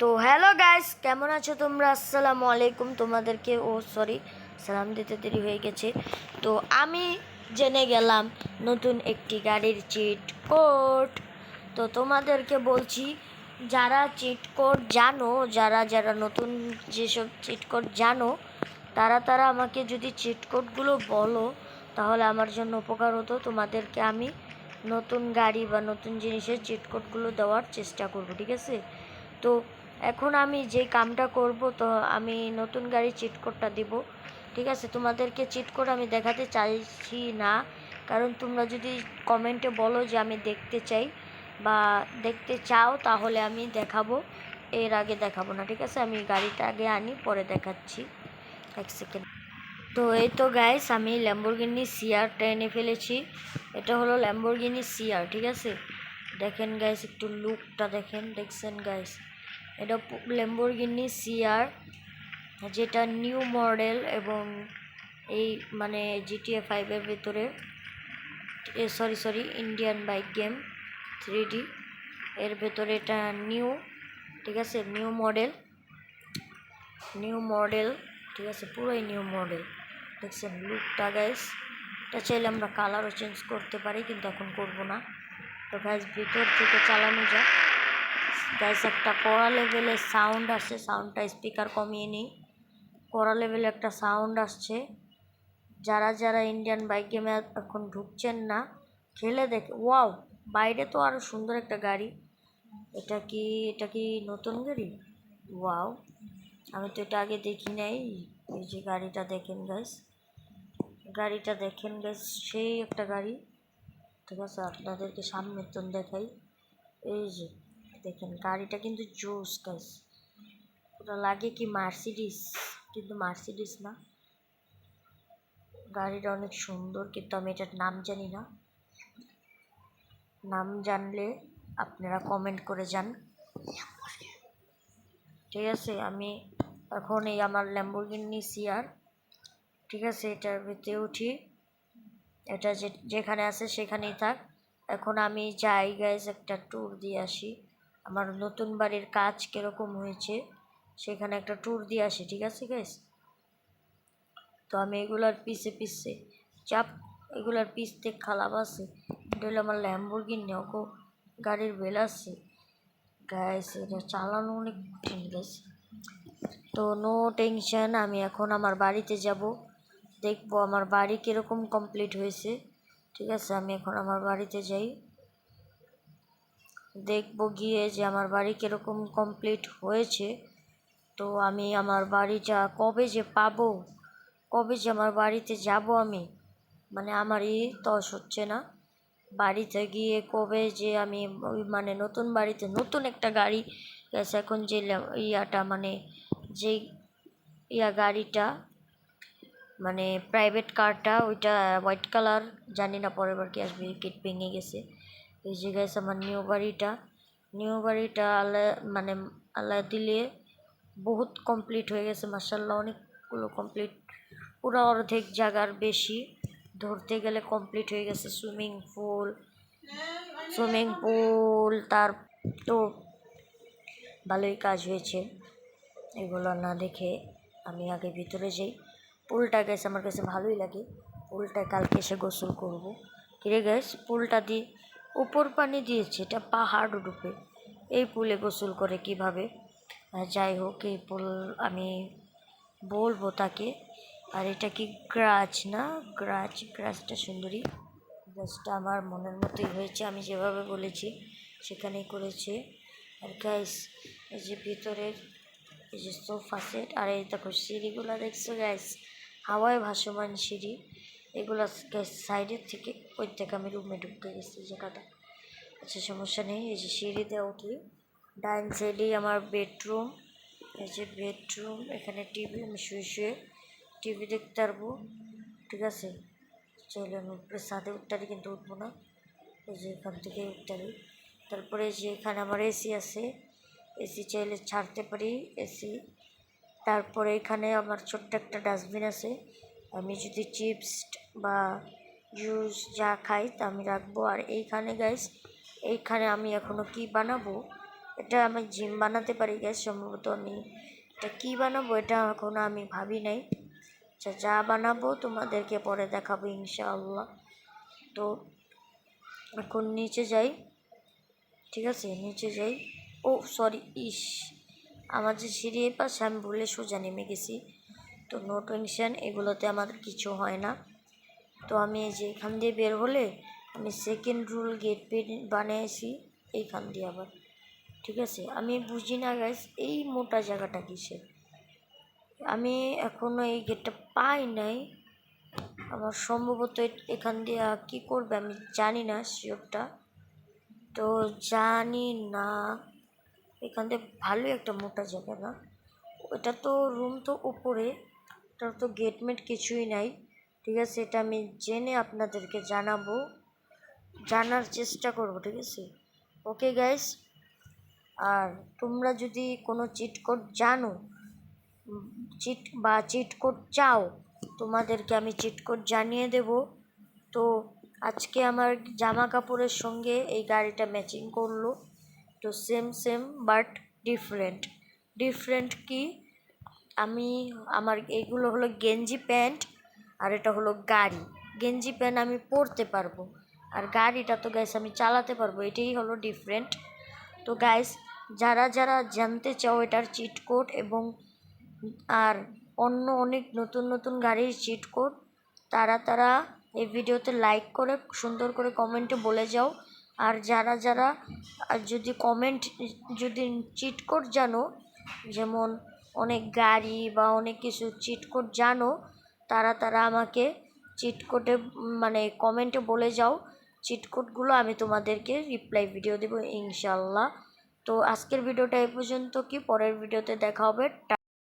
তো hello guys, কেমন আছো তোমরা? আসসালামু আলাইকুম। তোমাদেরকে সরি, সালাম দিতে দেরি হয়ে গেছে। তো আমি জেনে গেলাম নতুন একটি গাড়ির চিট কোড। তো তোমাদেরকে বলছি, যারা চিট কোড জানো, যারা যারা নতুন যেসব চিট কোড জানো, তারা আমাকে যদি চিট কোডগুলো বলো তাহলে আমার জন্য উপকার হতো। তোমাদেরকে আমি নতুন গাড়ি বা নতুন জিনিসের চিট কোডগুলো দেওয়ার চেষ্টা করব, ঠিক আছে? তো এখন আমি যে কামটা করব, তো আমি নতুন গাড়ির চিট কোডটা দিব, ঠিক আছে? তোমাদেরকে চিট কোড আমি দেখাতে চাইছি না, কারণ তোমরা যদি কমেন্টে বলো যে আমি দেখতে চাই বা দেখতে চাও তাহলে আমি দেখাবো, এর আগে দেখাবো না, ঠিক আছে? আমি গাড়িটা আগে আনি, পরে দেখাচ্ছি। এক সেকেন্ড। তো এই তো গাইস, আমি ল্যাম্বরগিনি সিআরটা এনে ফেলেছি। এটা হলো ল্যাম্বরগিনি সিআর, ঠিক আছে? দেখেন গাইস, একটু লুকটা দেখছেন গাইস? এটা ল্যাম্বরগিনি সিআর, যেটা নিউ মডেল এবং এই মানে GTA 5-এর ভেতরে, sorry Indian bike game 3D এর ভেতরে এটা নিউ, ঠিক আছে? নিউ মডেল, ঠিক আছে? পুরোই নিউ মডেল। দেখছেন লুকটা গাইস? এটা চাইলে আমরা কালারও চেঞ্জ করতে পারি, কিন্তু এখন করব না। তো গাইস, ভিতর থেকে চালানো যায় গাইস। একটা কড়া লেভেলের সাউন্ড আসছে, সাউন্ডটা স্পিকার কমিয়ে নিই। কড়া লেভেলে একটা সাউন্ড আসছে। যারা যারা ইন্ডিয়ান বাইক গেমে এখন ঢুকছেন না, খেলে দেখে ওয়াও, বাইরে তো আরও সুন্দর একটা গাড়ি। এটা কি নতুন গাড়ি? ওয়াও, আমি তো এটা আগে দেখি নাই। এই যে গাড়িটা দেখেন গাইস, সেই একটা গাড়ি, ঠিক আছে? আপনাদেরকে সামনে তো দেখাই। এই যে দেখেন, গাড়িটা কিন্তু জোস গাইস। ওটা লাগে কি মার্সিডিস, কিন্তু মার্সিডিস না। গাড়িটা অনেক সুন্দর, কিন্তু আমি এটার নাম জানি না। নাম জানলে আপনারা কমেন্ট করে যান, ঠিক আছে? আমি এখন এই আমার ল্যাম্বরগিনি সিআর, ঠিক আছে, এটার ভিতরে উঠি। এটা যেখানে আছে সেখানেই থাক। এখন আমি যাই গাইজ, একটা ট্যুর দিয়ে আসি। আমার নতুন বাড়ির কাজ কীরকম হয়েছে সেখানে একটা ট্যুর দিয়ে আসি, ঠিক আছে গাইজ? তো আমি এগুলার পিছে এগুলার পিছতে খালাম আছে। এটা হলো আমার ল্যাম্বরগিনি ওগো গাড়ির বেল আছে গাইজ। এটা চালানো অনেক কঠিন গাইজ। তো নো টেনশন, আমি এখন আমার বাড়িতে যাব, দেখবো আমার বাড়ি কীরকম কমপ্লিট হয়েছে, ঠিক আছে? আমি এখন আমার বাড়িতে যাই, দেখবো গিয়ে যে আমার বাড়ি কীরকম কমপ্লিট হয়েছে। তো আমি আমার বাড়িটা কবে যে পাবো, কবে যে আমার বাড়িতে যাব আমি, মানে আমারই তস হচ্ছে না। বাড়িতে গিয়ে কবে যে আমি ওই মানে নতুন বাড়িতে নতুন একটা গাড়ি গেছে। এখন যে ইয়াটা মানে যেই গাড়িটা মানে প্রাইভেট কারটা, ওইটা হোয়াইট কালার, জানি না পরের বার কি আসবে, গেট ভেঙে গেছে। এই যে গাইস, আমার নিউ বাড়িটা আল্লাহ দিলে বহুত কমপ্লিট হয়ে গেছে মাশাআল্লাহ, অনেকগুলো কমপ্লিট, পুরো অর্ধেক জায়গার বেশি ধরতে গেলে কমপ্লিট হয়ে গেছে। সুইমিং পুল তার তো ভালোই কাজ হয়েছে। এগুলো না দেখে আমি আগে ভিতরে যাই। পুলটা গেছে আমার কাছে ভালোই লাগে, পুলটায় কালকে এসে গোসল করবো। কিরে গ্যাস, পুলটা দিয়ে উপর পানি দিয়েছে, এটা পাহাড় ডুবে, এই পুলে গোসল করে কিভাবে? যাই হোক, এই পুল আমি বলবো তাকে। আর এটা কি গ্রাজ না? গ্রাজটা সুন্দরী, গ্রাজটা আমার মনের মতোই হয়েছে, আমি যেভাবে বলেছি সেখানেই করেছে। আর গ্যাস, এই যে ভিতরের এই যে সোফা সেট, আর এই দেখো সিঁড়িগুলো দেখছো গ্যাস, হাওয়ায় ভাসমান সিঁড়ি। এগুলো গ্যাস সাইডের থেকে ওই থেকে আমি রুমে ঢুকতে গেছি জায়গাটা। আচ্ছা, সমস্যা নেই। এই যে সিঁড়ি দিয়ে উঠি, ডাইন সাইডেই আমার বেডরুম। এই যে বেডরুম, এখানে টিভি, আমি শুয়ে টিভি দেখতে পারবো, ঠিক আছে? চাইলে আমি উপরে ছাদে উঠতে পারি, কিন্তু উঠবো না। এই যে এখান থেকে উঠতে পারি। তারপরে যে এখানে আমার এসি আছে, এসি চাইলে ছাড়তে পারি এসি। তারপরে এখানে আমার ছোট্ট একটা ডাস্টবিন আছে, আমি যদি চিপস বা জুস যা খাই তা আমি রাখবো। আর এইখানে গাইস, এইখানে আমি এখনও কি বানাবো এটা আমি জিম বানাতে পারি গ্যাস। সম্ভবত আমি এটা কী বানাবো এটা এখনও আমি ভাবি নাই। আচ্ছা, যা বানাবো তোমাদেরকে পরে দেখাবো ইনশাআল্লাহ। তো এখন নিচে যাই, ঠিক আছে, নিচে যাই। ও সরি, আমার যে সিঁড়ি পাশে আমি ভুলে সোজা নেমে গেছি। তো নো টেনশন, এগুলোতে আমাদের কিছু হয় না। তো আমি এই যে এখান দিয়ে বের হলে আমি সেকেন্ড রুল গেট বানিয়েছি এইখান দিয়ে আবার, ঠিক আছে। আমি বুঝি না গাইস এই মোটা জায়গাটা কিসের, আমি এখনও এই গেটটা পাই নাই। আমার সম্ভবত এখান দিয়ে কী করবে আমি জানি না শিওরটা, তো জানি না। এখান থেকে ভালোই একটা মোটা জায়গা না, ওটা তো রুম তো উপরে, ওটার তো গেটমেট কিছুই নাই, ঠিক আছে। এটা আমি জেনে আপনাদেরকে জানাবো, জানার চেষ্টা করব, ঠিক আছে। ওকে গাইস, আর তোমরা যদি কোনো চিট কোড জানো, চিট কোড চাও, তোমাদেরকে আমি চিট কোড জানিয়ে দেব। তো আজকে আমার জামা কাপড়ের সঙ্গে এই গাড়িটা ম্যাচিং করলো, তো সেম সেম বাট ডিফারেন্ট কি, আমার এইগুলো হলো গেঞ্জি প্যান্ট, আর এটা হলো গাড়ি। গেঞ্জি প্যান্ট আমি পরতে পারবো, আর গাড়িটা তো গাইস আমি চালাতে পারবো, এটাই হলো ডিফারেন্ট। তো গাইস, যারা যারা জানতে চাও এটার চিট কোড এবং আর অন্য অনেক নতুন নতুন গাড়ির চিট কোড, তারা এই ভিডিওতে লাইক করে সুন্দর করে কমেন্টে বলে যাও। আর যারা যারা যদি চিট কোড জানো, যেমন অনেক গাড়ি বা অনেক কিছু চিট কোড জানো, তারা আমাকে চিট কোডে মানে কমেন্টে বলে যাও। চিট কোডগুলো আমি তোমাদেরকে রিপ্লাই ভিডিও দেবো ইনশাল্লাহ। তো আজকের ভিডিওটা এই পর্যন্ত, কি পরের ভিডিওতে দেখা হবে।